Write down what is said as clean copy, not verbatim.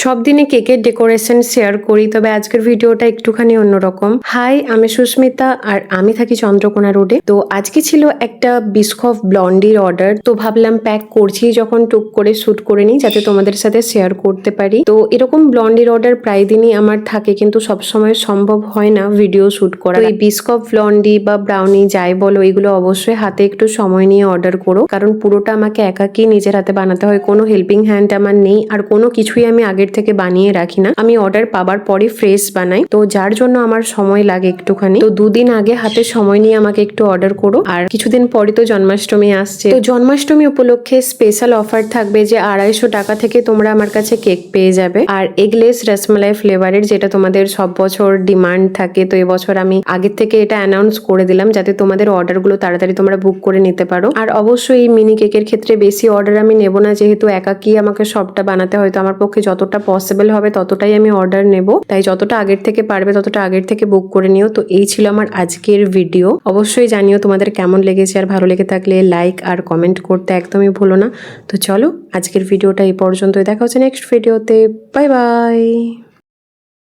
সব দিনে কেকের ডেকোরেশন শেয়ার করি, তবে আজকের ভিডিওটা একটুখানি অন্যরকম। হাই, আমি সুস্মিতা আর আমি থাকি চন্দ্রকোনা রোডে। তো আজকে ছিল একটা বিস্কফ ব্লন্ডির অর্ডার, তো ভাবলাম প্যাক করছি যখন টুক করে শুট করে নিই যাতে তোমাদের সাথে শেয়ার করতে পারি। তো এরকম ব্লন্ডির অর্ডার প্রায় দিনই আমার থাকে, কিন্তু সবসময় সম্ভব হয় না ভিডিও শুট করা। তো এই বিস্কফ ব্লন্ডি বা ব্রাউনি যাই বলো, এগুলো অবশ্যই হাতে একটু সময় নিয়ে অর্ডার করো, কারণ পুরোটা আমাকে একাকি নিজের হাতে বানাতে হয়। কোনো হেল্পিং হ্যান্ড আমার নেই, আর কোনো কিছুই আমি আগের থেকে বানিয়ে রাখি না। আমি অর্ডার পাবার পরে ফ্রেশ বানাই, তো যার জন্য আমার সময় লাগে একটুখানি। তো দুদিন আগে হাতে সময় নিয়ে আমাকে একটু অর্ডার করো। আর কিছুদিন পরে তো জন্মাষ্টমী আসছে, তো জন্মাষ্টমী উপলক্ষে স্পেশাল অফার থাকবে যে 250 টাকা থেকে তোমরা আমার কাছে কেক পেয়ে যাবে, আর এগলেস রসমালাই ফ্লেভারের, যেটা তোমাদের সব বছর ডিমান্ড থাকে। তো এবছর আমি আগের থেকে এটা অ্যানাউন্স করে দিলাম যাতে তোমাদের অর্ডার গুলো তাড়াতাড়ি তোমরা বুক করে নিতে পারো। আর অবশ্যই এই মিনি কেকের ক্ষেত্রে বেশি অর্ডার আমি নেব না, যেহেতু একাকি আমাকে সবটা বানাতে হয়। তো আমার পক্ষে যতটা পসিবল হবে ততটাই আমি অর্ডার নেব, তাই যতটা আগের থেকে পারবে ততটা আগের থেকে বুক করে নিও। তো এই ছিল আমার আজকের ভিডিও। অবশ্যই জানিও তোমাদের কেমন লেগেছে, আর ভালো লেগে থাকলে লাইক আর কমেন্ট করতে একদমই ভুলো না। তো চলো, আজকের ভিডিওটা এই পর্যন্তই। দেখা হচ্ছে নেক্সট ভিডিওতে। Bye bye.